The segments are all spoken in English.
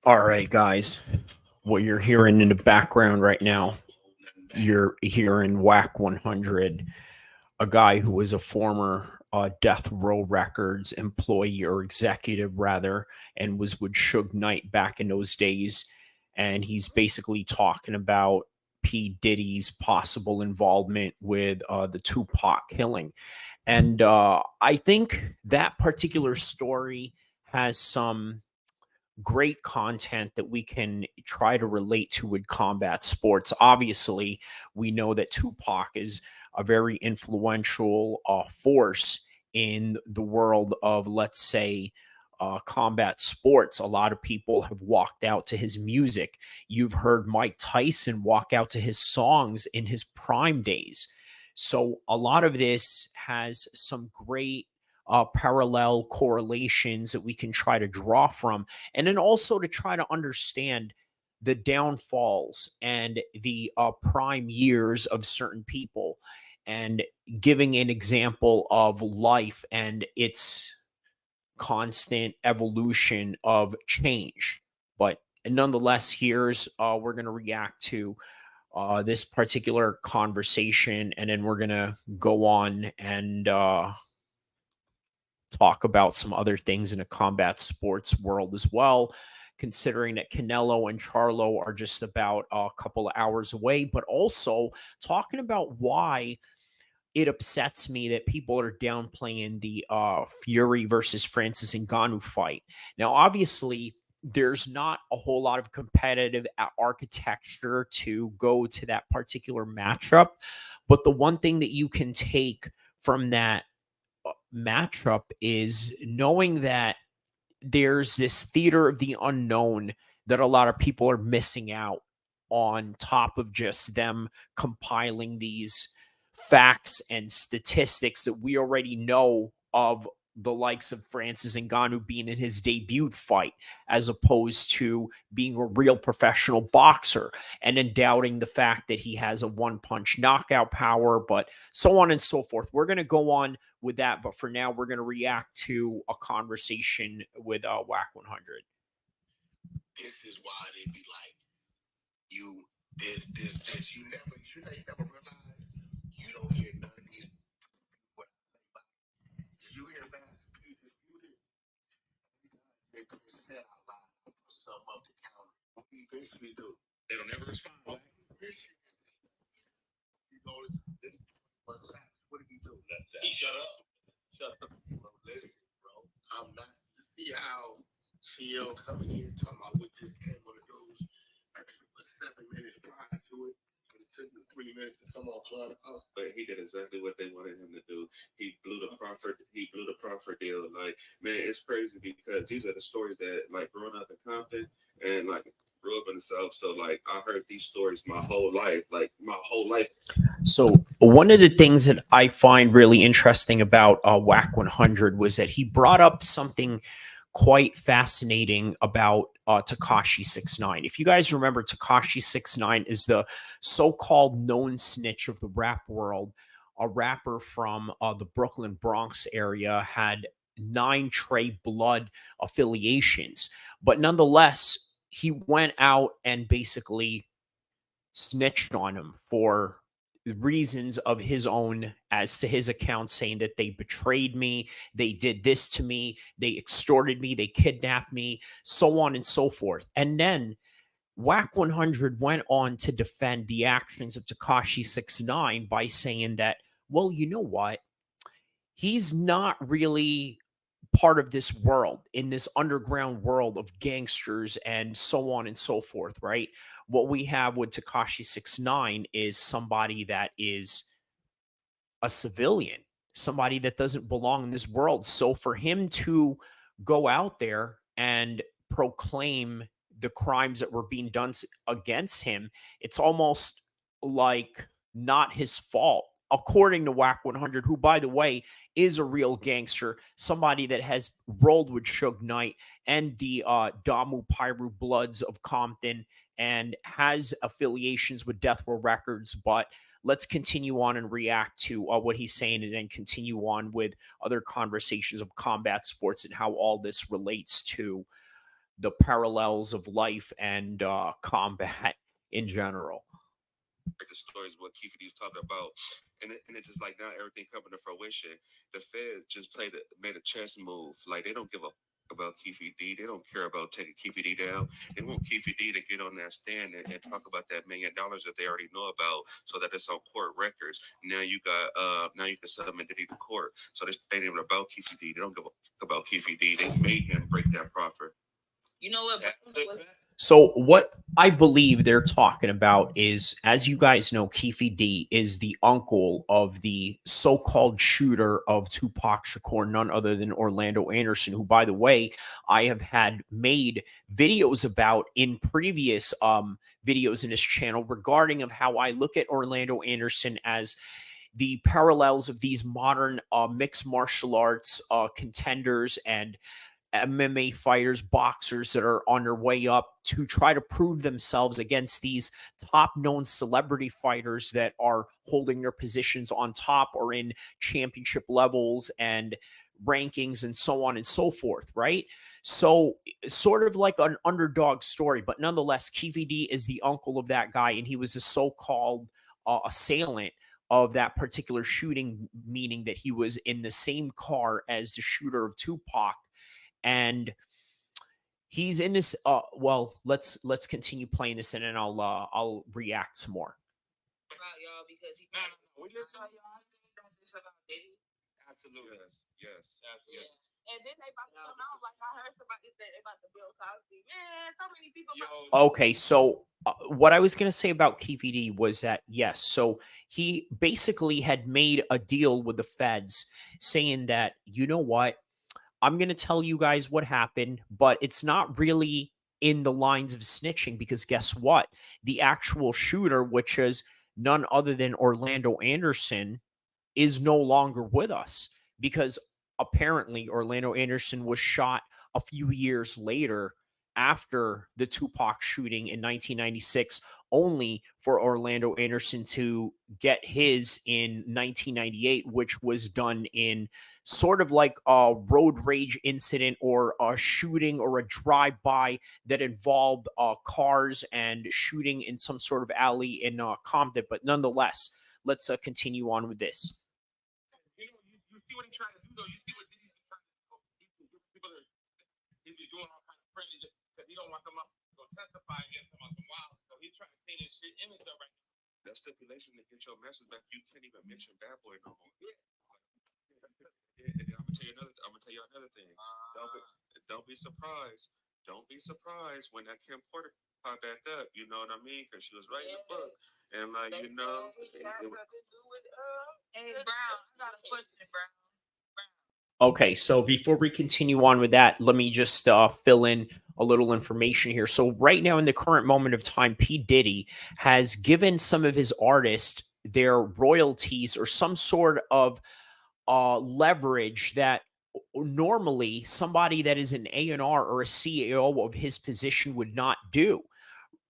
All right, guys. What you're hearing in the background right now, you're hearing Whack 100, a guy who was a former Death Row Records employee or executive, rather, and was with Suge Knight back in those days. And he's basically talking about P. Diddy's possible involvement with the Tupac killing. And I think that particular story has some great content that we can try to relate to with combat sports. Obviously, we know that Tupac is a very influential force in the world of, let's say, combat sports. A lot of people have walked out to his music. You've heard Mike Tyson walk out to his songs in his prime days. So, a lot of this has some great parallel correlations that we can try to draw from, and then also to try to understand the downfalls and the prime years of certain people, and giving an example of life and its constant evolution of change. But nonetheless, here's we're going to react to this particular conversation, and then we're going to go on and talk about some other things in a combat sports world as well, considering that Canelo and Charlo are just about a couple of hours away, but also talking about why it upsets me that people are downplaying the Fury versus Francis Ngannou fight. Now, obviously, there's not a whole lot of competitive architecture to go to that particular matchup, but the one thing that you can take from that matchup is knowing that there's this theater of the unknown that a lot of people are missing out on top of just them compiling these facts and statistics that we already know of, the likes of Francis Ngannou being in his debut fight, as opposed to being a real professional boxer, and then doubting the fact that he has a one punch knockout power, but so on and so forth. We're going to go on with that, but for now, we're going to react to a conversation with Whack 100. This is why they be like, you, this. You never realize you don't hear none of these. What I say about you hear Master P disputed, they put his head out loud and put something up the counter. What do you basically do? They don't ever respond. Like, you know, this what's that? What did he do? He shut up. Shut up. Bro, listen, bro. I'm not. You see how CL coming here talking about what just came on the news? Actually, was 7 minutes prior to it. It took me 3 minutes to come on Clubhouse. But he did exactly what they wanted him to do. He blew the Crawford. He blew the Crawford deal. Like, man, it's crazy because these are the stories that, like, growing up in Compton and like grew up in the South. So, like, I heard these stories my whole life. Like, my whole life. So one of the things that I find really interesting about Whack 100 was that he brought up something quite fascinating about Takashi 69. If you guys remember, Takashi 69 is the so-called known snitch of the rap world, a rapper from the Brooklyn Bronx area, had 9 Trey Blood affiliations, but nonetheless, he went out and basically snitched on him for reasons of his own, as to his account, saying that they betrayed me, they did this to me, they extorted me, they kidnapped me, so on and so forth. And then Whack 100 went on to defend the actions of Takashi 69 by saying that, well, you know what? He's not really part of this world, in this underground world of gangsters and so on and so forth, right? What we have with Takashi 69 is somebody that is a civilian, somebody that doesn't belong in this world. So for him to go out there and proclaim the crimes that were being done against him, it's almost like not his fault. According to Whack 100, who, by the way, is a real gangster, somebody that has rolled with Suge Knight and the Damu Pyru Bloods of Compton, and has affiliations with Death Row Records. But let's continue on and react to what he's saying, and then continue on with other conversations of combat sports and how all this relates to the parallels of life and combat in general. The stories what Keefe D's talking about, and it's just like now everything coming to fruition. The Fed just made a chess move. Like they don't give a about Keefe D. They don't care about taking Keefe D down. They want Keefe D to get on that stand and talk about that $1 million that they already know about, so that it's on court records. Now you got now you can summon Diddy to court. So they ain't even about Keefe D. They don't give a about Keefe D. They made him break that profit. You know what? So what I believe they're talking about is, as you guys know, Keefe D is the uncle of the so-called shooter of Tupac Shakur, none other than Orlando Anderson, who, by the way, I have had made videos about in previous videos in this channel regarding of how I look at Orlando Anderson as the parallels of these modern mixed martial arts contenders and MMA fighters, boxers that are on their way up to try to prove themselves against these top known celebrity fighters that are holding their positions on top or in championship levels and rankings and so on and so forth, right? So, sort of like an underdog story, but nonetheless, Keefe D is the uncle of that guy, and he was a so called assailant of that particular shooting, meaning that he was in the same car as the shooter of Tupac. And he's in this well, let's continue playing this and then I'll react some more. About y'all because he We just tell y'all this about Diddy. Absolutely. Yes. Absolutely. Yeah. And then they about to come out, like I heard somebody say they about to Bill Cosby. Man, so many people. Okay, so what I was going to say about Keefe D was that, yes, so he basically had made a deal with the feds saying that, you know what, I'm going to tell you guys what happened, but it's not really in the lines of snitching, because guess what? The actual shooter, which is none other than Orlando Anderson, is no longer with us, because apparently Orlando Anderson was shot a few years later after the Tupac shooting in 1996, only for Orlando Anderson to get his in 1998, which was done in sort of like a road rage incident or a shooting or a drive-by that involved cars and shooting in some sort of alley in Compton. But nonetheless, let's continue on with this. You see what he's trying to do, though. You see what Diddy's been trying to do. People are he's been doing all kinds of friendly because he don't want them up to go testify against him on some wild. So he's trying to clean his shit image up right now. That stipulation to get your message back, you can't even mention Bad Boy no more. Yeah. And I'm gonna tell you another thing. Don't be surprised. Don't be surprised when that Kim Porter popped back up. You know what I mean? Because she was writing a book, and like They you know, said he got something to do with Hey Brown, I got a question, Brown. Okay, so before we continue on with that, let me just fill in a little information here. So right now, in the current moment of time, P. Diddy has given some of his artists their royalties or some sort of leverage that normally somebody that is an A&R or a CEO of his position would not do.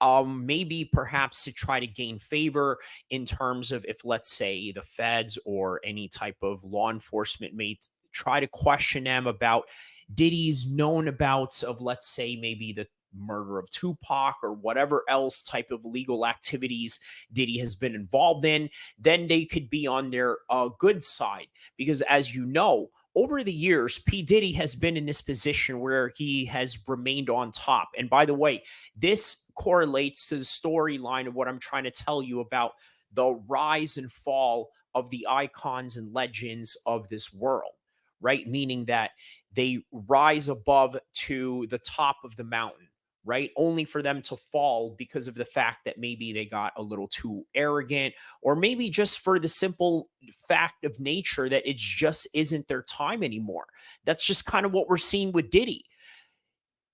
Maybe perhaps to try to gain favor in terms of, if let's say the feds or any type of law enforcement may try to question them about Diddy's known abouts of, let's say, maybe the murder of Tupac or whatever else type of legal activities Diddy has been involved in, then they could be on their good side. Because as you know, over the years, P. Diddy has been in this position where he has remained on top. And by the way, this correlates to the storyline of what I'm trying to tell you about the rise and fall of the icons and legends of this world, right? Meaning that they rise above to the top of the mountain, right? Only for them to fall because of the fact that maybe they got a little too arrogant, or maybe just for the simple fact of nature that it just isn't their time anymore. That's just kind of what we're seeing with Diddy.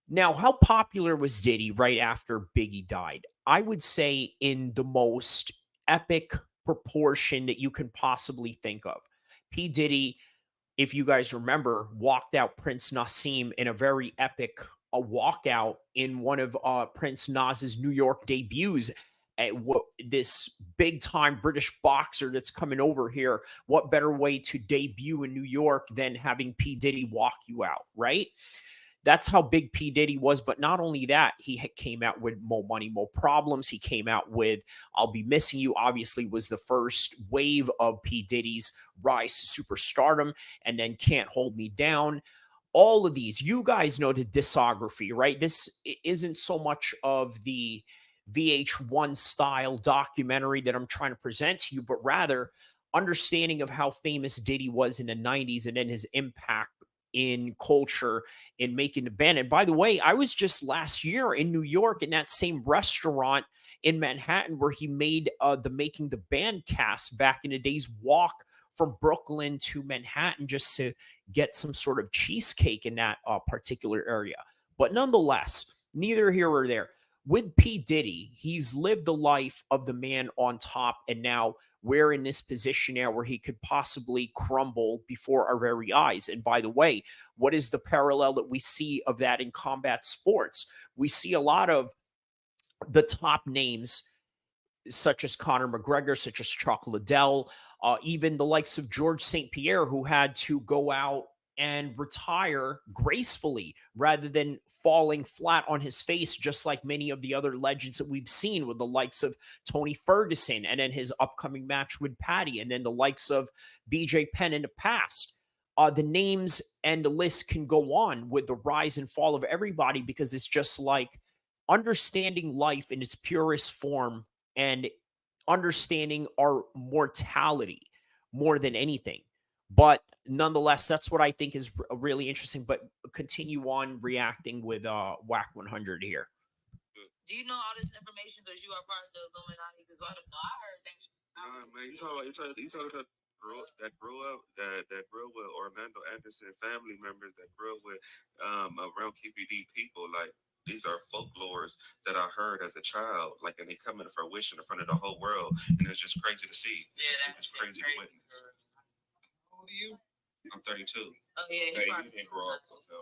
Now, how popular was Diddy right after Biggie died? I would say in the most epic proportion that you can possibly think of. P. Diddy, if you guys remember, walked out Prince Nassim in a very epic walkout in one of Prince Nas's New York debuts. This big time British boxer that's coming over here, what better way to debut in New York than having P. Diddy walk you out, right? That's how big P. Diddy was. But not only that, he came out with More Money, More Problems. He came out with I'll Be Missing You, obviously was the first wave of P. Diddy's rise to superstardom, and then Can't Hold Me Down. All of these, you guys know the discography, right? This isn't so much of the VH1 style documentary that I'm trying to present to you, but rather understanding of how famous Diddy was in the 90s and then his impact in culture in making the band. And by the way, I was just last year in New York in that same restaurant in Manhattan where he made the Making the Band cast back in the days walk from Brooklyn to Manhattan just to get some sort of cheesecake in that particular area. But nonetheless, neither here or there. With P. Diddy, he's lived the life of the man on top, and now we're in this position now where he could possibly crumble before our very eyes. And by the way, what is the parallel that we see of that in combat sports? We see a lot of the top names such as Conor McGregor, such as Chuck Liddell, even the likes of George St. Pierre, who had to go out and retire gracefully rather than falling flat on his face, just like many of the other legends that we've seen with the likes of Tony Ferguson and then his upcoming match with Patty, and then the likes of BJ Penn in the past. The names and the list can go on with the rise and fall of everybody because it's just like understanding life in its purest form and understanding our mortality more than anything. But nonetheless, that's what I think is really interesting. But continue on reacting with Whack 100 here. Do you know all this information because you are part of the Illuminati? Because I heard that. Man, you talking about that grew up with Orlando Anderson family members that grew up with around KPD people. Like, these are folklores that I heard as a child, like, and they come into fruition in front of the whole world, and it's just crazy to see. It's crazy to witness. How old are you? I'm 32. Oh yeah, You didn't grow up. So.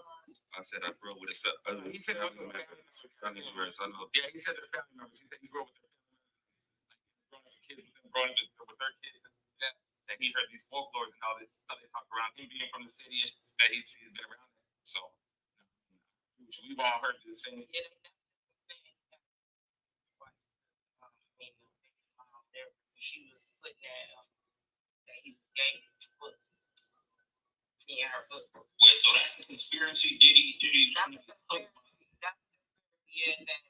I said I grew up with a family members. I know. Yeah, he said the family members. He said he grew up with their family members. Growing up with their kids. Yeah. And he heard these folklores and how they talk around him being from the city and that he's been around that. So we've all heard the same. She was putting that he's gay foot. Yeah, her foot. Wait, so that's the conspiracy? Diddy. Yeah, that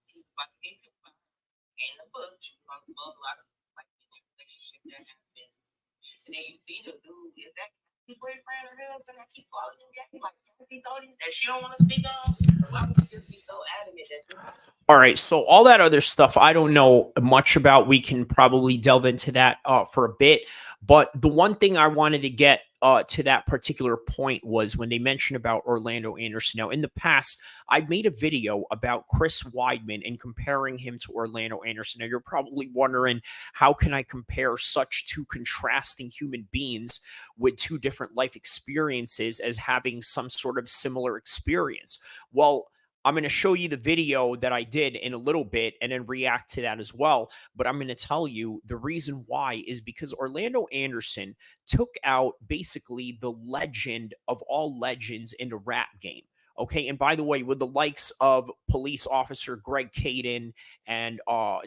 he was about to get killed by her in the book. She talks about a lot of like relationship that happened. And then you see the dude, is that his boyfriend or husband that keep calling him gay? Like he told him that she don't want to speak on. Why would you just be so adamant that? All right, so all that other stuff I don't know much about. We can probably delve into that for a bit. But the one thing I wanted to get to that particular point was when they mentioned about Orlando Anderson. Now, in the past, I made a video about Chris Weidman and comparing him to Orlando Anderson. Now, you're probably wondering, how can I compare such two contrasting human beings with two different life experiences as having some sort of similar experience? Well, I'm going to show you the video that I did in a little bit and then react to that as well. But I'm going to tell you the reason why is because Orlando Anderson took out basically the legend of all legends in the rap game. Okay. And by the way, with the likes of police officer Greg Caden and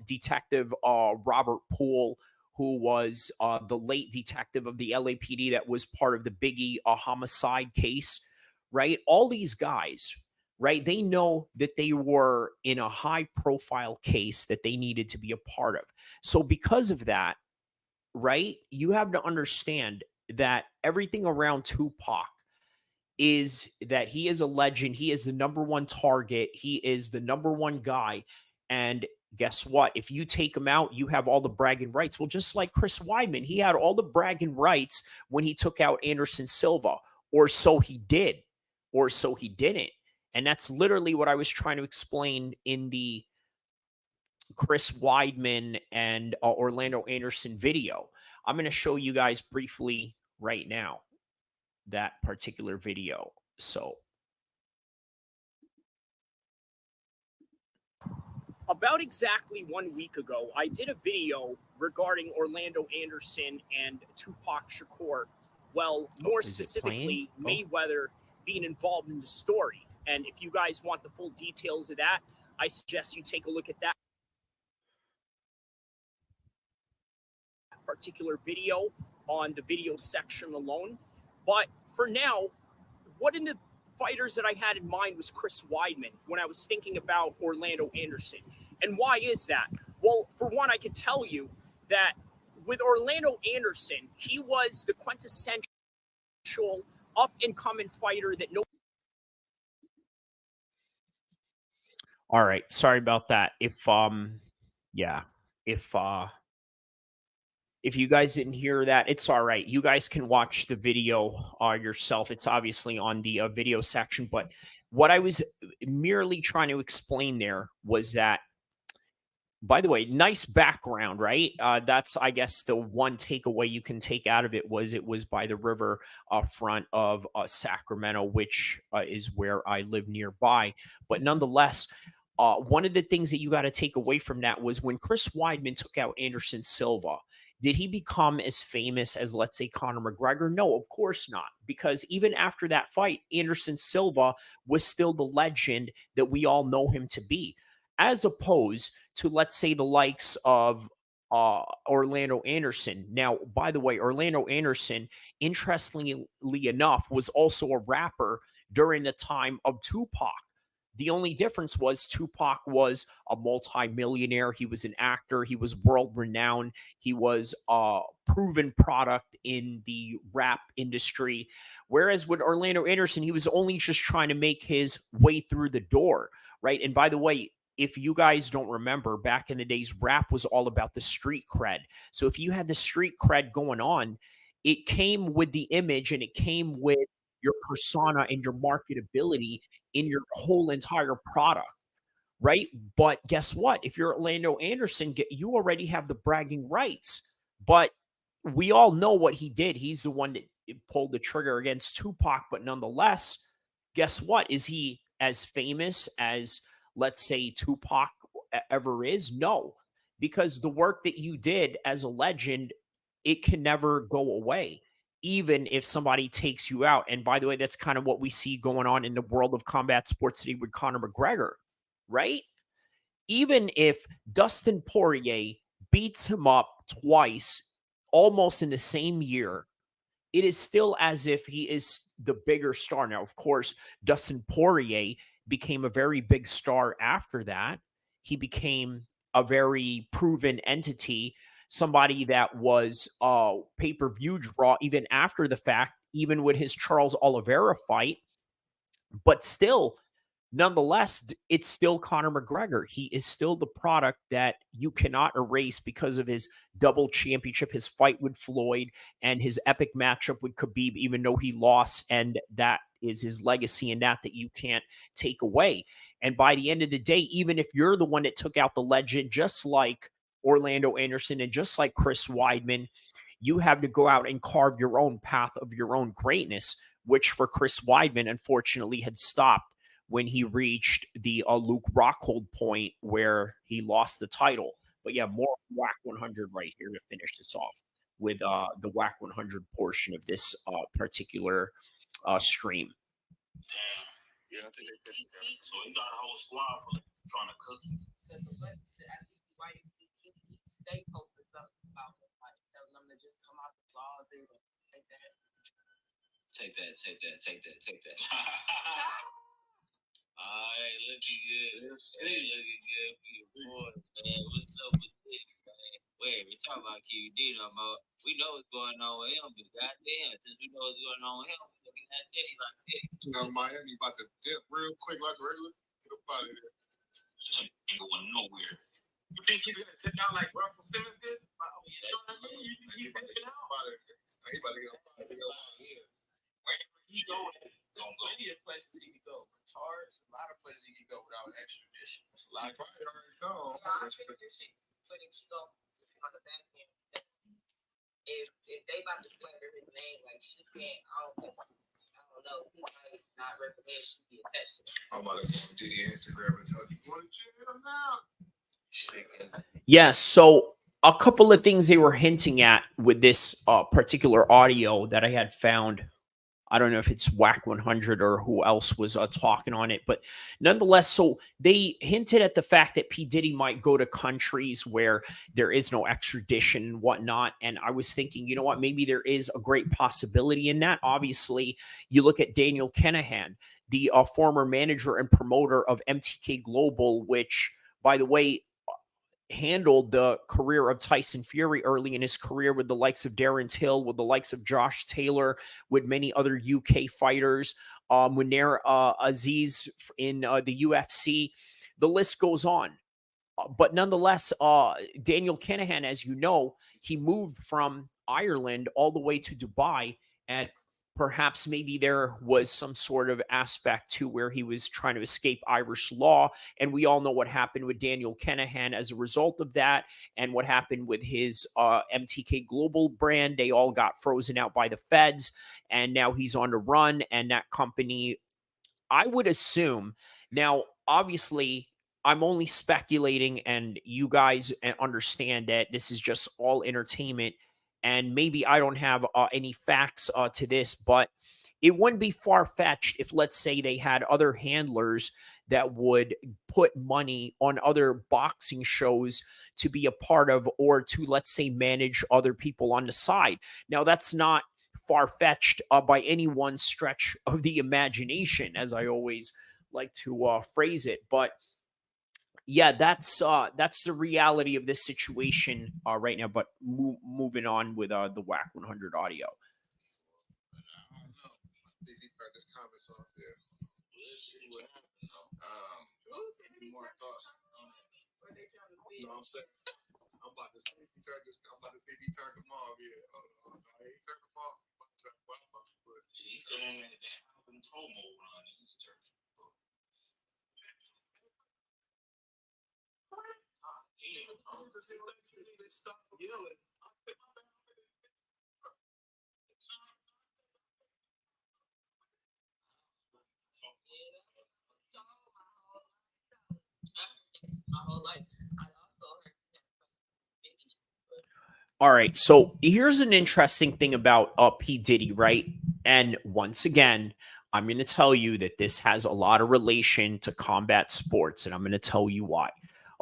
Detective Robert Poole, who was the late detective of the LAPD that was part of the Biggie homicide case, right? All these guys, right? They know that they were in a high profile case that they needed to be a part of. So because of that, right, you have to understand that everything around Tupac is that he is a legend. He is the number one target. He is the number one guy. And guess what? If you take him out, you have all the bragging rights. Well, just like Chris Weidman, he had all the bragging rights when he took out Anderson Silva, or so he did, or so he didn't. And that's literally what I was trying to explain in the Chris Weidman and Orlando Anderson video. I'm going to show you guys briefly right now that particular video. So, about exactly 1 week ago, I did a video regarding Orlando Anderson and Tupac Shakur. Well, more specifically, Mayweather being involved in the story. And if you guys want the full details of that, I suggest you take a look at that particular video on the video section alone. But for now, one of the fighters that I had in mind was Chris Weidman when I was thinking about Orlando Anderson. And why is that? Well, for one, I can tell you that with Orlando Anderson, he was the quintessential up and coming fighter that no. All right, sorry about that. Yeah, if you guys didn't hear that, it's all right. You guys can watch the video yourself. It's obviously on the video section. But what I was merely trying to explain there was that, by the way, nice background, right? That's, I guess, the one takeaway you can take out of it was by the river front of Sacramento, which is where I live nearby. But nonetheless, one of the things that you got to take away from that was when Chris Weidman took out Anderson Silva. Did he become as famous as, let's say, Conor McGregor? No, of course not. Because even after that fight, Anderson Silva was still the legend that we all know him to be, as opposed to, let's say, the likes of Orlando Anderson. Now, by the way, Orlando Anderson, interestingly enough, was also a rapper during the time of Tupac. The only difference was Tupac was a multimillionaire. He was an actor. He was world renowned. He was a proven product in the rap industry. Whereas with Orlando Anderson, he was only just trying to make his way through the door, right? And by the way, if you guys don't remember, back in the days, rap was all about the street cred. So if you had the street cred going on, it came with the image and it came with your persona and your marketability in your whole entire product, right? But guess what? If you're Orlando Anderson, you already have the bragging rights. But we all know what he did. He's the one that pulled the trigger against Tupac. But nonetheless, guess what? Is he as famous as, let's say, Tupac ever is? No, because the work that you did as a legend, it can never go away, even if somebody takes you out. And by the way, that's kind of what we see going on in the world of combat sports today with Conor McGregor, right? Even if Dustin Poirier beats him up twice, almost in the same year, it is still as if he is the bigger star. Now, of course, Dustin Poirier became a very big star after that. He became a very proven entity, somebody that was a pay-per-view draw even after the fact, even with his Charles Oliveira fight. But still, nonetheless, it's still Conor McGregor. He is still the product that you cannot erase because of his double championship, his fight with Floyd, and his epic matchup with Khabib, even though he lost. And that is his legacy, and that you can't take away. And by the end of the day, even if you're the one that took out the legend, just like Orlando Anderson and just like Chris Weidman, you have to go out and carve your own path of your own greatness, which for Chris Weidman, unfortunately, had stopped when he reached the Luke Rockhold point where he lost the title. But yeah, more WAC 100 right here to finish this off with the WAC 100 portion of this particular stream. Damn. Yeah, I think they said so he got a whole squad for trying to cook him. Stay posted something about it, like telling them to just come out the closet and take that. Take that. Alright, looking good. They looking good for your boy, man. What's up with this, man? Wait, we talking about QD no more. We know what's going on with him, but goddamn, since we know what's going on with him, we looking at Diddy like this. Miami about to dip real quick like regular. Get up out of there. Ain't going nowhere. You think he's gonna take out like Russell Simmons did? You know what I mean? You think he's gonna get out? He about to get up out of here. Where he going? Plenty of places he can go. Charts, a lot of places he can go without extradition. A lot of places already go. I think this shit, but if she go on the back end, if they about to slander his name, like she can't, I don't know, he might not recommend she be attached to him. I'm about to go on Diddy Instagram and tell you, going to jail now. Yes, so a couple of things they were hinting at with this particular audio that I had found I don't know if it's Whack 100 or who else was talking on it, but nonetheless, so they hinted at the fact that P. Diddy might go to countries where there is no extradition and whatnot. And I was thinking, you know what, maybe there is a great possibility in that. Obviously, you look at Daniel Kinahan, the former manager and promoter of MTK Global, which, by the way, handled the career of Tyson Fury early in his career with the likes of Darren Till, with the likes of Josh Taylor, with many other UK fighters, Munir Aziz in the UFC. The list goes on. But nonetheless, Daniel Kinahan, as you know, he moved from Ireland all the way to Dubai, and perhaps maybe there was some sort of aspect to where he was trying to escape Irish law. And we all know what happened with Daniel Kinahan as a result of that, and what happened with his MTK Global brand. They all got frozen out by the feds, and now he's on the run, and that company, I would assume. Now, obviously, I'm only speculating, and you guys understand that this is just all entertainment. And maybe I don't have any facts to this, but it wouldn't be far fetched if, let's say, they had other handlers that would put money on other boxing shows to be a part of, or to, let's say, manage other people on the side. Now, that's not far fetched by any one stretch of the imagination, as I always like to phrase it. But yeah, that's the reality of this situation right now. But moving on with the Whack 100 audio. Did he turn his comments off there? More thoughts. No, I'm saying. I'm about to see if he turned this. I'm about to see if he turned them off. Yeah. He turned them off. He's still on that album promo run. He turned them off. I'm just gonna let you stop yelling. My whole life. I also heard All right. So here's an interesting thing about P. Diddy, right? And once again, I'm going to tell you that this has a lot of relation to combat sports, and I'm going to tell you why.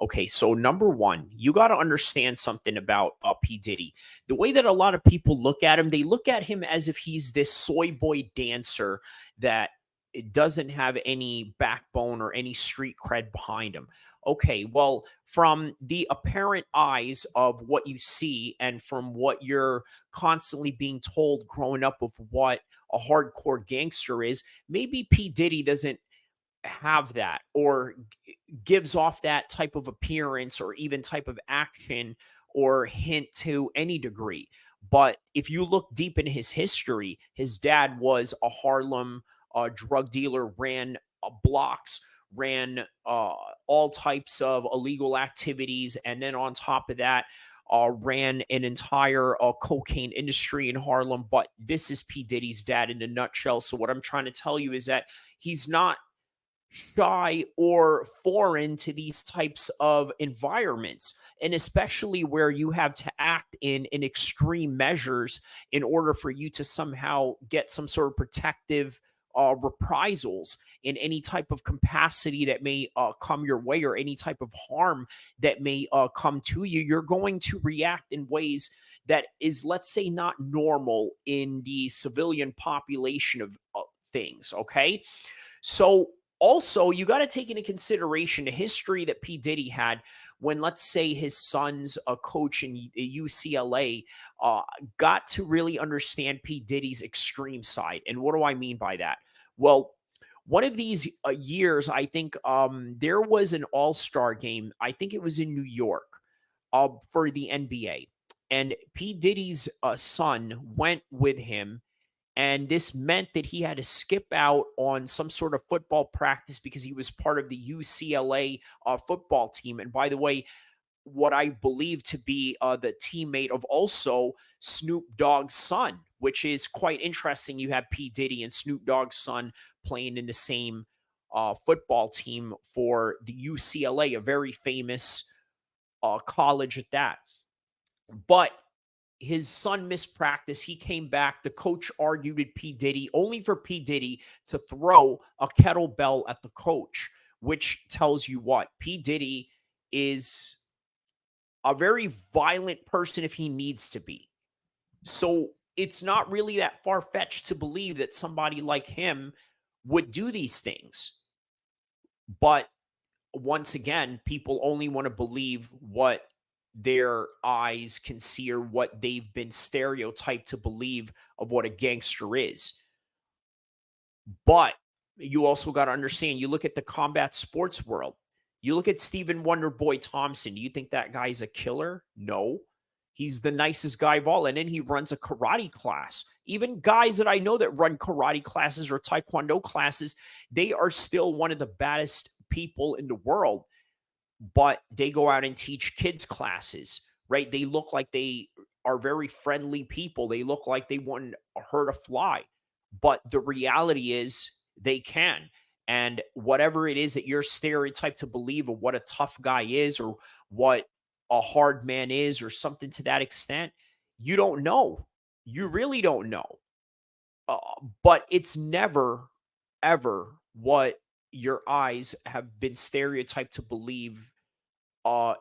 Okay, so number one, you got to understand something about P. Diddy. The way that a lot of people look at him, they look at him as if he's this soy boy dancer that it doesn't have any backbone or any street cred behind him. Okay, well, from the apparent eyes of what you see and from what you're constantly being told growing up of what a hardcore gangster is, maybe P. Diddy doesn't have that, or gives off that type of appearance or even type of action or hint to any degree. But if you look deep in his history, his dad was a Harlem drug dealer, ran blocks, ran all types of illegal activities, and then on top of that, ran an entire cocaine industry in Harlem. But this is P. Diddy's dad in a nutshell. So what I'm trying to tell you is that he's not shy or foreign to these types of environments, and especially where you have to act in extreme measures in order for you to somehow get some sort of protective reprisals in any type of capacity that may come your way, or any type of harm that may come to you. You're going to react in ways that is, let's say, not normal in the civilian population of things. Okay, so also, you got to take into consideration the history that P. Diddy had when, let's say, his son's a coach in UCLA got to really understand P. Diddy's extreme side. And what do I mean by that? Well, one of these years, I think there was an all-star game. I think it was in New York for the NBA. And P. Diddy's son went with him, and this meant that he had to skip out on some sort of football practice because he was part of the UCLA football team. And by the way, what I believe to be the teammate of also Snoop Dogg's son, which is quite interesting. You have P. Diddy and Snoop Dogg's son playing in the same football team for the UCLA, a very famous college at that. But his son missed practice. He came back. The coach argued with P. Diddy, only for P. Diddy to throw a kettlebell at the coach, which tells you what? P. Diddy is a very violent person if he needs to be. So it's not really that far fetched to believe that somebody like him would do these things. But once again, people only want to believe what their eyes can see or what they've been stereotyped to believe of what a gangster is. But you also got to understand, you look at the combat sports world, you look at Stephen Wonderboy Thompson. Do you think that guy's a killer? No. He's the nicest guy of all. And then he runs a karate class. Even guys that I know that run karate classes or taekwondo classes, they are still one of the baddest people in the world, but they go out and teach kids classes, right? They look like they are very friendly people. They look like they wouldn't hurt a fly. But the reality is they can. And whatever it is that you're stereotyped to believe of what a tough guy is or what a hard man is or something to that extent, you don't know. You really don't know. Uh, but it's never, ever what your eyes have been stereotyped to believe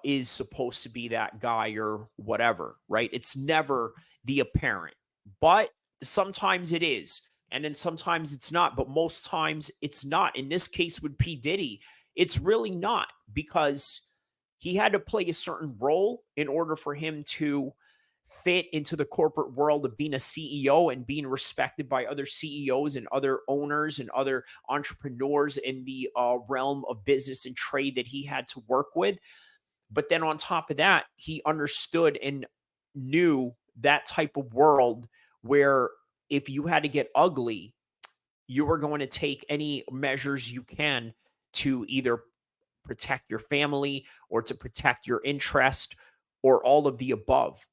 is supposed to be that guy or whatever, right? It's never the apparent, but sometimes it is. And then sometimes it's not, but most times it's not. In this case with P. Diddy, it's really not because he had to play a certain role in order for him to fit into the corporate world of being a CEO and being respected by other CEOs and other owners and other entrepreneurs in the realm of business and trade that he had to work with. But then on top of that, he understood and knew that type of world where if you had to get ugly, you were going to take any measures you can to either protect your family or to protect your interest or all of the above.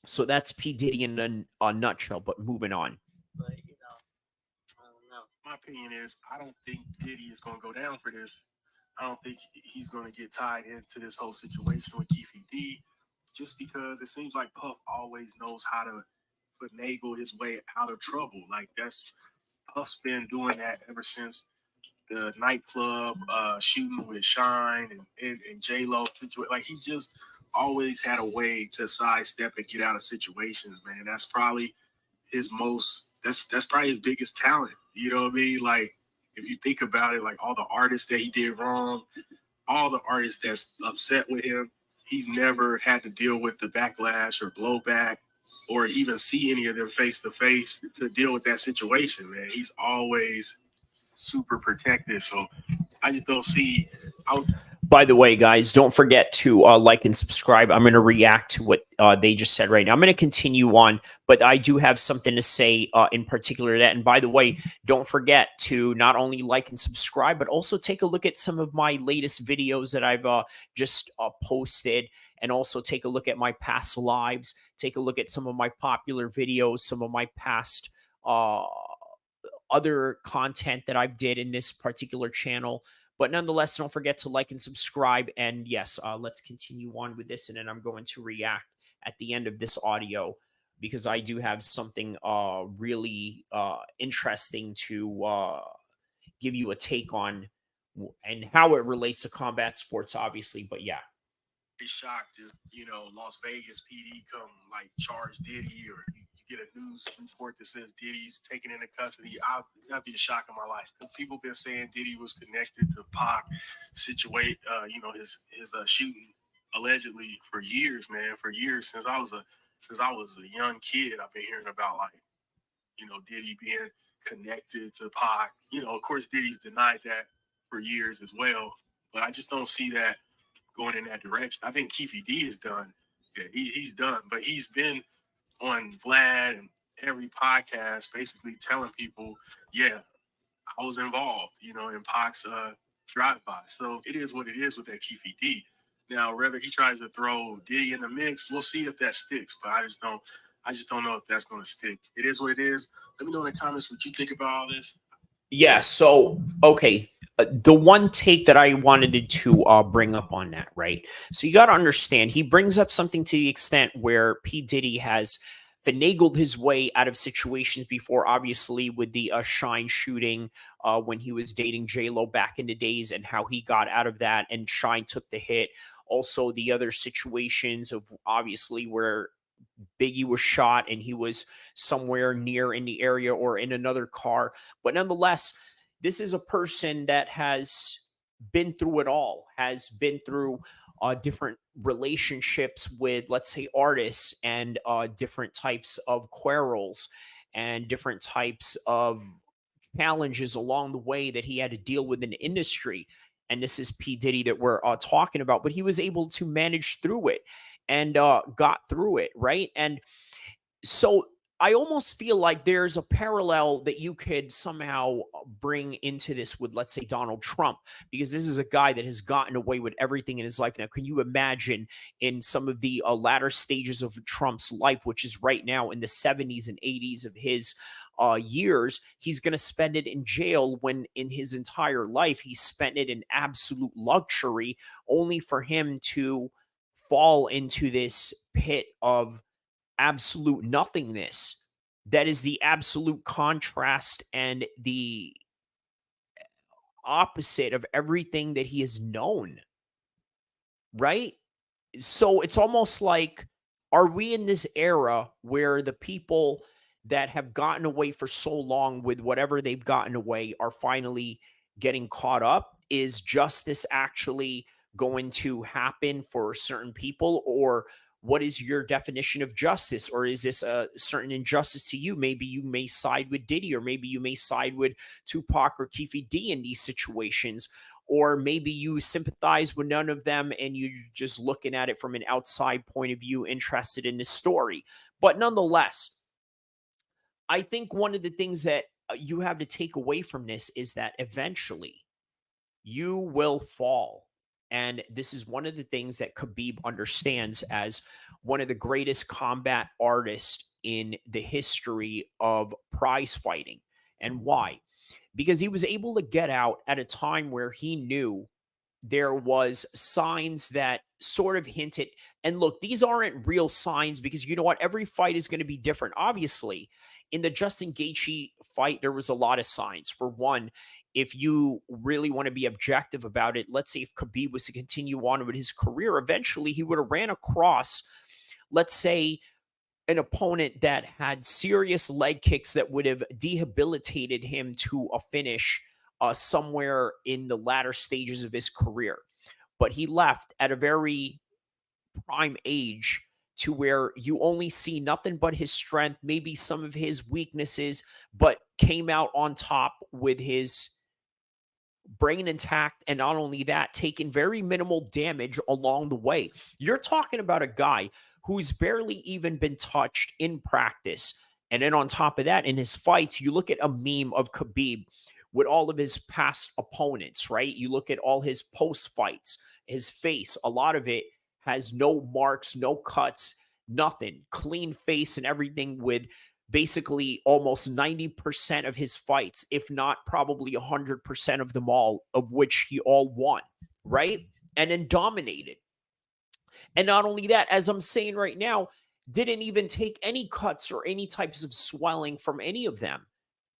So that's P. Diddy in a nutshell, but moving on. But I don't know. My opinion is I don't think Diddy is going to go down for this. I don't think he's going to get tied into this whole situation with Keefe D, just because it seems like Puff always knows how to finagle his way out of trouble. Like that's Puff's been doing that ever since the nightclub shooting with Shine and J-Lo situation. Like he's just always had a way to sidestep and get out of situations, man. That's probably his most that's probably his biggest talent. You know what I mean? Like if you think about it, like all the artists that he did wrong, all the artists that's upset with him, he's never had to deal with the backlash or blowback or even see any of them face to face to deal with that situation, man. He's always super protected. So I just don't see out. By the way, guys, don't forget to like and subscribe. I'm going to react to what they just said right now. I'm going to continue on, but I do have something to say in particular to that. And by the way, don't forget to not only like and subscribe, but also take a look at some of my latest videos that I've just posted. And also take a look at my past lives. Take a look at some of my popular videos, some of my past other content that I've did in this particular channel. But nonetheless, don't forget to like and subscribe. And yes, let's continue on with this. And then I'm going to react at the end of this audio because I do have something really interesting to give you a take on and how it relates to combat sports, obviously. But yeah. Be shocked if Las Vegas PD come like charge Diddy or you get a news report that says Diddy's taken into custody. That'd be a shock in my life because people been saying Diddy was connected to Pac his shooting allegedly for years, man. For years since I was a young kid, I've been hearing about Diddy being connected to Pac. Of course Diddy's denied that for years as well, but I just don't see that going in that direction. I think Keefe D is done. Yeah, he's done. But he's been on Vlad and every podcast basically telling people, yeah, I was involved, in Pac's drive-by. So it is what it is with that Keefe D. Now, whether he tries to throw Diddy in the mix, we'll see if that sticks. But I just don't know if that's going to stick. It is what it is. Let me know in the comments what you think about all this. Yeah. So, okay. The one take that I wanted to bring up on that, right? So you got to understand, he brings up something to the extent where P. Diddy has finagled his way out of situations before, obviously, with the Shine shooting when he was dating J Lo back in the days, and how he got out of that, and Shine took the hit. Also, the other situations of obviously where Biggie was shot and he was somewhere near in the area or in another car. But nonetheless, this is a person that has been through it all, has been through different relationships with, let's say, artists, and different types of quarrels and different types of challenges along the way that he had to deal with in the industry. And this is P. Diddy that we're talking about, but he was able to manage through it and got through it, right? And so I almost feel like there's a parallel that you could somehow bring into this with, let's say, Donald Trump, because this is a guy that has gotten away with everything in his life. Now, can you imagine in some of the latter stages of Trump's life, which is right now in the 70s and 80s of his years, he's going to spend it in jail when in his entire life he spent it in absolute luxury, only for him to fall into this pit of absolute nothingness that is the absolute contrast and the opposite of everything that he has known, right? So it's almost like, are we in this era where the people that have gotten away for so long with whatever they've gotten away are finally getting caught up? Is justice actually going to happen for certain people, or what is your definition of justice? Or is this a certain injustice to you? Maybe you may side with Diddy, or maybe you may side with Tupac or Keefe D in these situations, or maybe you sympathize with none of them and you're just looking at it from an outside point of view, interested in the story. But nonetheless, I think one of the things that you have to take away from this is that eventually you will fall. And this is one of the things that Khabib understands as one of the greatest combat artists in the history of prize fighting. And why? Because he was able to get out at a time where he knew there was signs that sort of hinted, and look, these aren't real signs, because you know what, every fight is going to be different. Obviously, in the Justin Gaethje fight there was a lot of signs. For one, if you really want to be objective about it, let's say if Khabib was to continue on with his career, eventually he would have ran across, let's say, an opponent that had serious leg kicks that would have debilitated him to a finish somewhere in the latter stages of his career. But he left at a very prime age to where you only see nothing but his strength, maybe some of his weaknesses, but came out on top with his brain intact, and not only that, taking very minimal damage along the way. You're talking about a guy who's barely even been touched in practice. And then on top of that, in his fights, you look at a meme of Khabib with all of his past opponents, right? You look at all his post fights, his face, a lot of it has no marks, no cuts, nothing, clean face and everything, with basically almost 90% of his fights, if not probably 100% of them all, of which he all won, right? And then dominated. And not only that, as I'm saying right now, didn't even take any cuts or any types of swelling from any of them,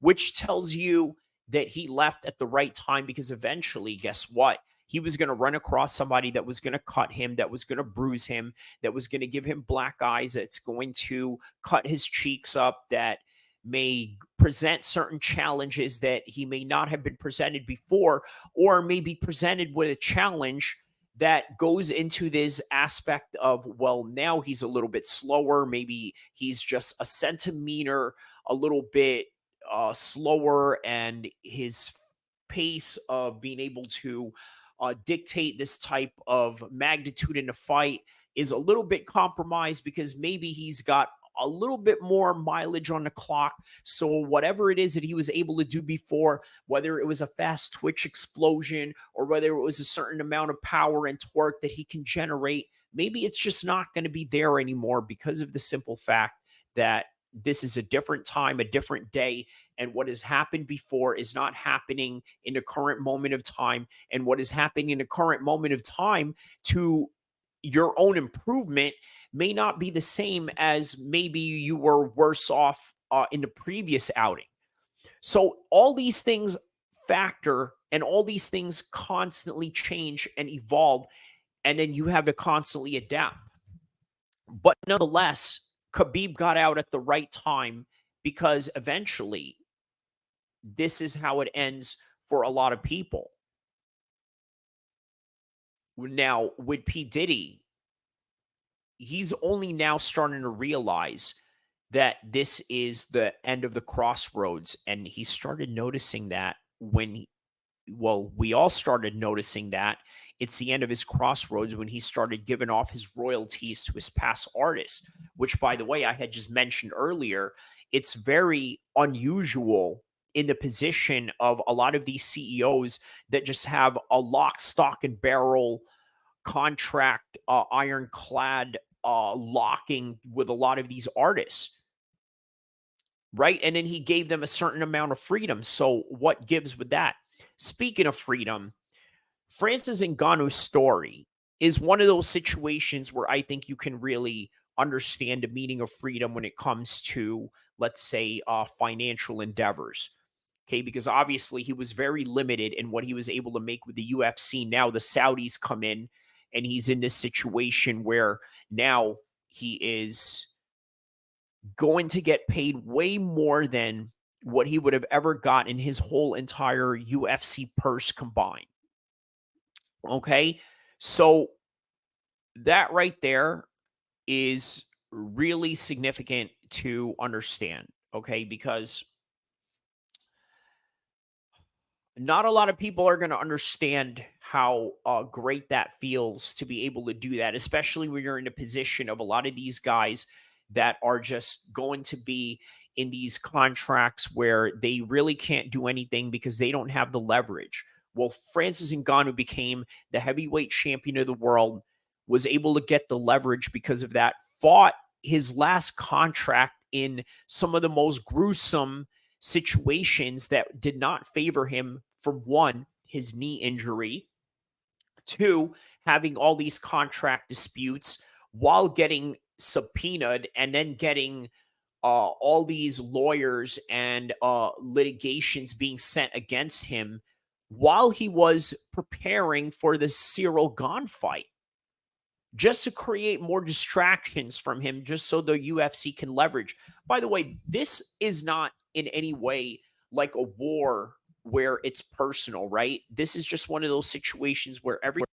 which tells you that he left at the right time, because eventually, guess what? He was going to run across somebody that was going to cut him, that was going to bruise him, that was going to give him black eyes, that's going to cut his cheeks up, that may present certain challenges that he may not have been presented before, or may be presented with a challenge that goes into this aspect of, well, now he's a little bit slower. Maybe he's just a centimeter, a little bit slower, and his pace of being able to dictate this type of magnitude in a fight is a little bit compromised, because maybe he's got a little bit more mileage on the clock. So whatever it is that he was able to do before, whether it was a fast twitch explosion or whether it was a certain amount of power and torque that he can generate, maybe it's just not going to be there anymore, because of the simple fact that this is a different time, a different day, and what has happened before is not happening in the current moment of time, and what is happening in the current moment of time to your own improvement may not be the same as maybe you were worse off in the previous outing. So all these things factor, and all these things constantly change and evolve, and then you have to constantly adapt. But nonetheless, Khabib got out at the right time, because eventually this is how it ends for a lot of people. Now, with P. Diddy, he's only now starting to realize that this is the end of the crossroads. And he started noticing that well, we all started noticing that it's the end of his crossroads when he started giving off his royalties to his past artists, which, by the way, I had just mentioned earlier. It's very unusual in the position of a lot of these CEOs that just have a lock, stock, and barrel contract, ironclad locking with a lot of these artists, right? And then he gave them a certain amount of freedom. So, what gives with that? Speaking of freedom, Francis Ngannou's story is one of those situations where I think you can really understand the meaning of freedom when it comes to, let's say, financial endeavors. Okay, because obviously he was very limited in what he was able to make with the UFC. Now the Saudis come in, and he's in this situation where now he is going to get paid way more than what he would have ever got in his whole entire UFC purse combined. Okay. So that right there is really significant to understand. Okay. Because not a lot of people are going to understand how great that feels to be able to do that, especially when you're in a position of a lot of these guys that are just going to be in these contracts where they really can't do anything because they don't have the leverage. Well, Francis Ngannou became the heavyweight champion of the world, was able to get the leverage because of that, fought his last contract in some of the most gruesome situations that did not favor him. From one, his knee injury, two, having all these contract disputes while getting subpoenaed, and then getting all these lawyers and litigations being sent against him while he was preparing for the Cyril Gane fight, just to create more distractions from him, just so the UFC can leverage. By the way, this is not in any way like a war where it's personal, right? This is just one of those situations where every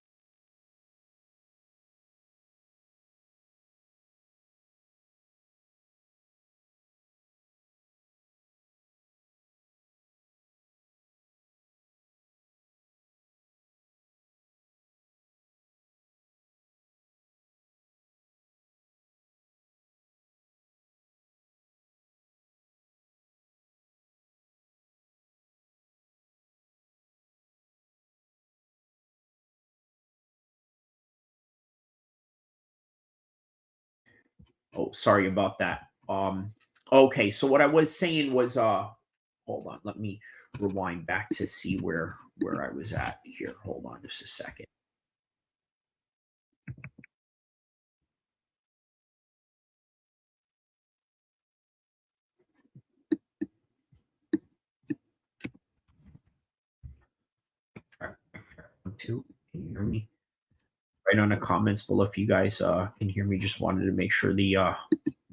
oh, sorry about that. Okay, so what I was saying was hold on, let me rewind back to see where I was at here. Hold on just a second. Two, can you hear me? Right on the comments below if you guys can hear me. Just wanted to make sure the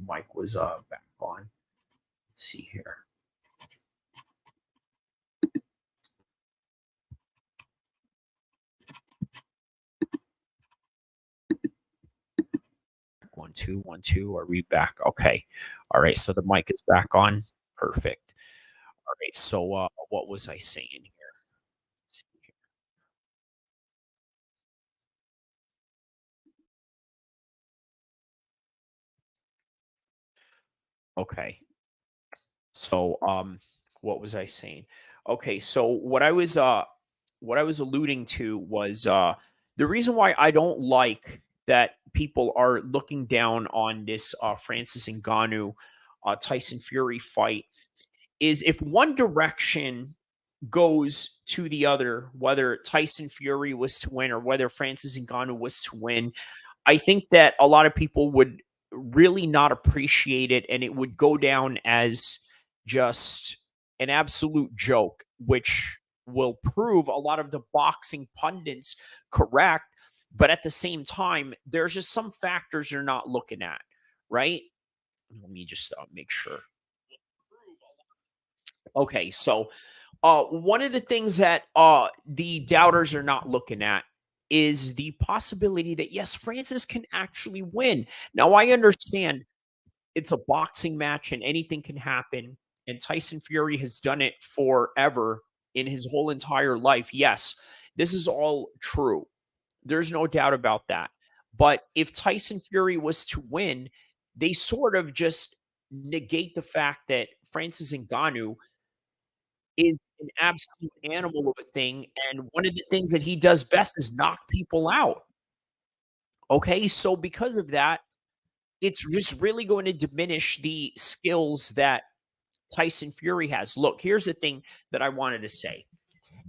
mic was back on. Let's see here. One, two, 1, 2. Are we back? Okay. All right. So the mic is back on. Perfect. All right. So what was I saying here? Let's see here. Okay. So what was I saying? Okay, so what I was alluding to was the reason why I don't like that people are looking down on this Francis Ngannou Tyson Fury fight is if one direction goes to the other, whether Tyson Fury was to win or whether Francis Ngannou was to win, I think that a lot of people would really not appreciate it and it would go down as just an absolute joke, which will prove a lot of the boxing pundits correct. But at the same time, there's just some factors you're not looking at, right? Let me just make sure. Okay, so one of the things that the doubters are not looking at is the possibility that yes, Francis can actually win. Now, I understand it's a boxing match and anything can happen, and Tyson Fury has done it forever in his whole entire life. Yes, this is all true. There's no doubt about that. But if Tyson Fury was to win, they sort of just negate the fact that Francis Ngannou is an absolute animal of a thing, and one of the things that he does best is knock people out. Okay, so because of that, it's just really going to diminish the skills that Tyson Fury has. Look, here's the thing that I wanted to say.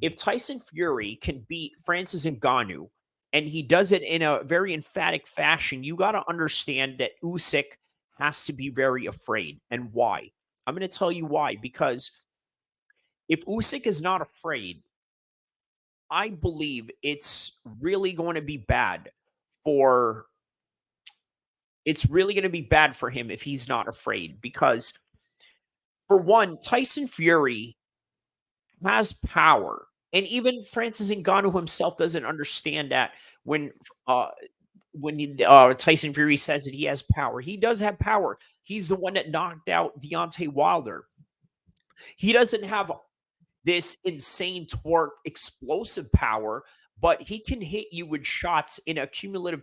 If Tyson Fury can beat Francis Ngannou, and he does it in a very emphatic fashion, you got to understand that Usyk has to be very afraid. And why? I'm going to tell you why. Because if Usyk is not afraid, I believe it's really going to be bad for it's really going to be bad for him if he's not afraid because for one, Tyson Fury has power. And even Francis Ngannou himself doesn't understand that when uh Tyson Fury says that he has power. He does have power. He's the one that knocked out Deontay Wilder. He doesn't have this insane torque, explosive power, but he can hit you with shots in a cumulative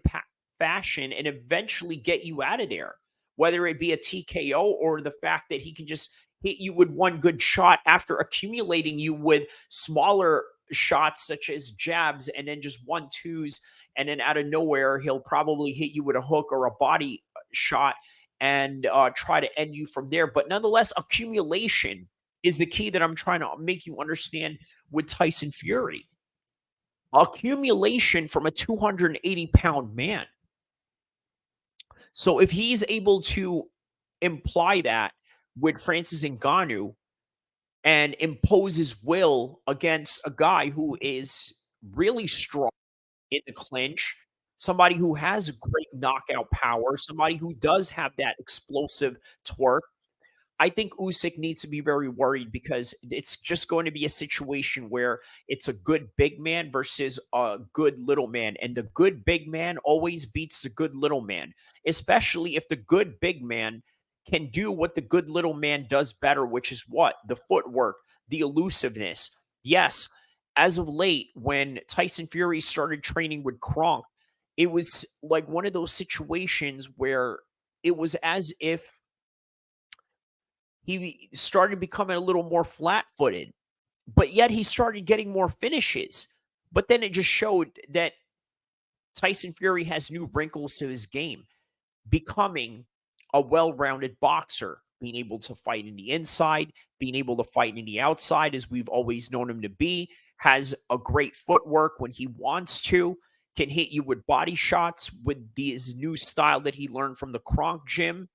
fashion and eventually get you out of there, whether it be a TKO or the fact that he can just hit you with one good shot after accumulating you with smaller shots such as jabs and then just one twos. And then out of nowhere, he'll probably hit you with a hook or a body shot and try to end you from there. But nonetheless, accumulation is the key that I'm trying to make you understand with Tyson Fury. Accumulation from a 280-pound man. So if he's able to imply that with Francis Ngannou and impose his will against a guy who is really strong in the clinch, somebody who has great knockout power, somebody who does have that explosive torque, I think Usyk needs to be very worried because it's just going to be a situation where it's a good big man versus a good little man, and the good big man always beats the good little man, especially if the good big man can do what the good little man does better, which is what? The footwork, the elusiveness. Yes, as of late, when Tyson Fury started training with Kronk, it was like one of those situations where it was as if he started becoming a little more flat-footed, but yet he started getting more finishes. But then it just showed that Tyson Fury has new wrinkles to his game, becoming a well-rounded boxer, being able to fight in the inside, being able to fight in the outside, as we've always known him to be, has a great footwork when he wants to, can hit you with body shots with his new style that he learned from the Kronk gym.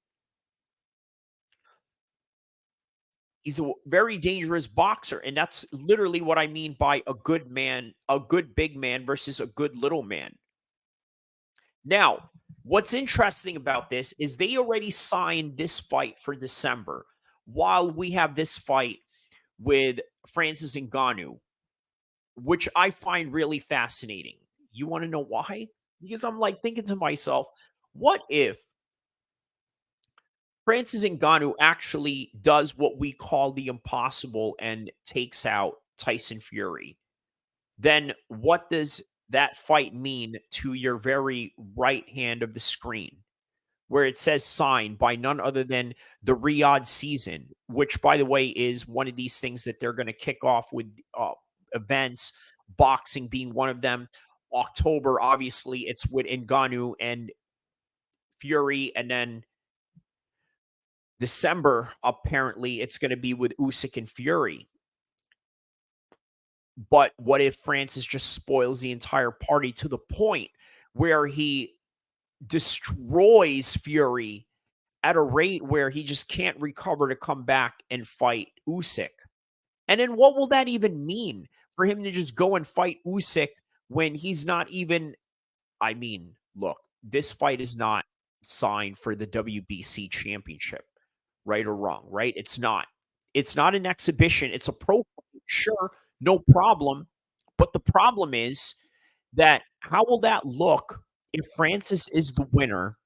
He's a very dangerous boxer, and that's literally what I mean by a good man, a good big man versus a good little man. Now, what's interesting about this is they already signed this fight for December, while we have this fight with Francis Ngannou, which I find really fascinating. You want to know why? Because I'm like thinking to myself, what if Francis Ngannou actually does what we call the impossible and takes out Tyson Fury? Then what does that fight mean to your very right hand of the screen, where it says signed by none other than the Riyadh season, which, by the way, is one of these things that they're going to kick off with events, boxing being one of them. October, obviously, it's with Ngannou and Fury, and then December, apparently, it's going to be with Usyk and Fury. But what if Francis just spoils the entire party to the point where he destroys Fury at a rate where he just can't recover to come back and fight Usyk? And then what will that even mean for him to just go and fight Usyk when he's not even, I mean, look, this fight is not signed for the WBC championship, right or wrong, right? It's not. It's not an exhibition. It's a pro fight. Sure, no problem. But the problem is that how will that look if Francis is the winner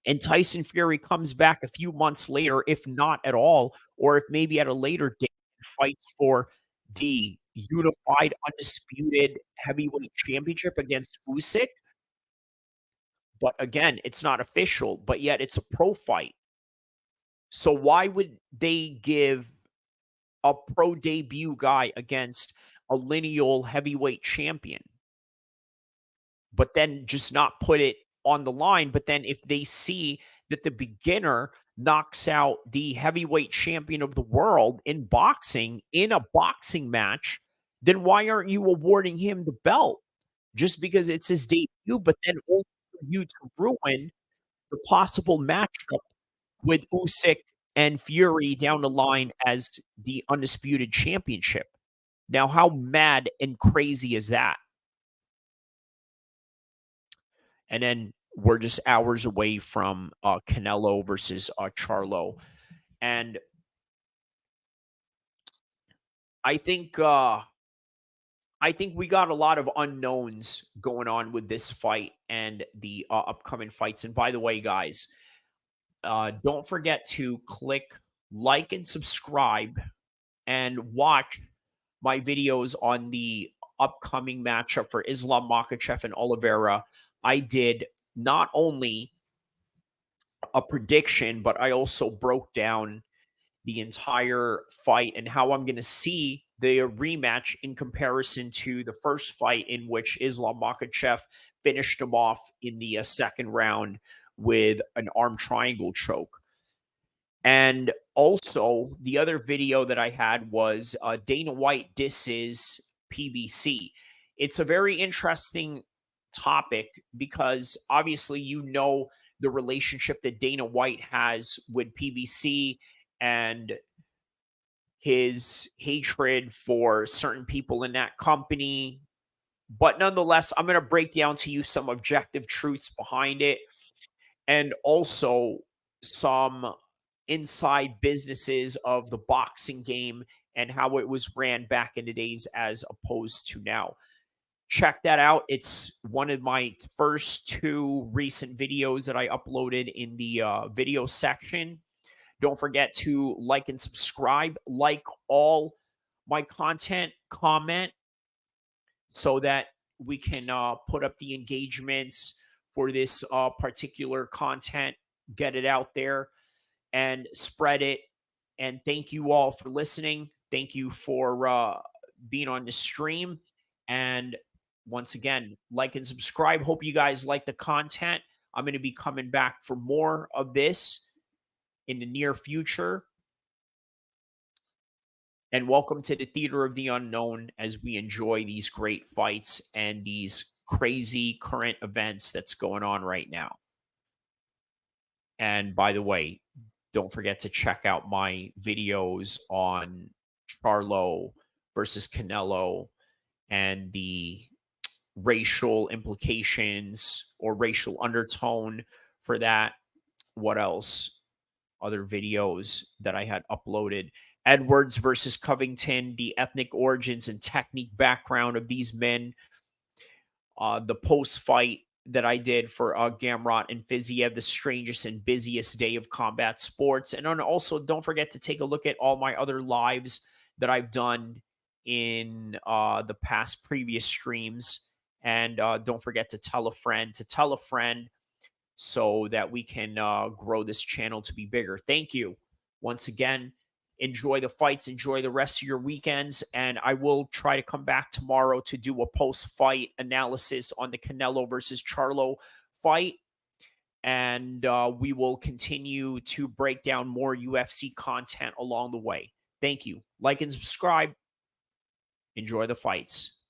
and Tyson Fury comes back a few months later, if not at all, or if maybe at a later date fights for the unified, undisputed heavyweight championship against Usyk? But again, it's not official, but yet it's a pro fight. So why would they give a pro debut guy against a lineal heavyweight champion, but then just not put it on the line? But then if they see that the beginner knocks out the heavyweight champion of the world in boxing in a boxing match, then why aren't you awarding him the belt just because it's his debut? But then only for you to ruin the possible matchup with Usyk and Fury down the line as the undisputed championship. Now, how mad and crazy is that? And then we're just hours away from Canelo versus Charlo, and I think we got a lot of unknowns going on with this fight and the upcoming fights. And by the way, guys, don't forget to click like and subscribe and watch my videos on the upcoming matchup for Islam Makhachev and Oliveira. I did not only a prediction, but I also broke down the entire fight and how I'm going to see the rematch in comparison to the first fight in which Islam Makhachev finished him off in the second round with an arm triangle choke. And also, the other video that I had was Dana White disses PBC. It's a very interesting topic because obviously, the relationship that Dana White has with PBC and his hatred for certain people in that company. But nonetheless, I'm going to break down to you some objective truths behind it and also some inside businesses of the boxing game and how it was ran back in the days as opposed to now. Check that out. It's one of my first two recent videos that I uploaded in the video section. Don't forget to like and subscribe, like all my content, comment so that we can put up the engagements for this particular content, get it out there and spread it. And thank you all for listening. Thank you for being on the stream. And once again, like and subscribe. Hope you guys like the content. I'm going to be coming back for more of this in the near future. And welcome to the Theater of the Unknown as we enjoy these great fights and these crazy current events that's going on right now. And by the way, don't forget to check out my videos on Charlo versus Canelo and the racial implications or racial undertone for that. What else? Other videos that I had uploaded. Edwards versus Covington, the ethnic origins and technique background of these men. The post fight that I did for Gamrot and Fiziev, the strangest and busiest day of combat sports. And then also, don't forget to take a look at all my other lives that I've done in the past previous streams. And don't forget to tell a friend so that we can grow this channel to be bigger. Thank you once again. Enjoy the fights, enjoy the rest of your weekends, and I will try to come back tomorrow to do a post-fight analysis on the Canelo versus Charlo fight. and we will continue to break down more UFC content along the way. Thank you. Like and subscribe. Enjoy the fights.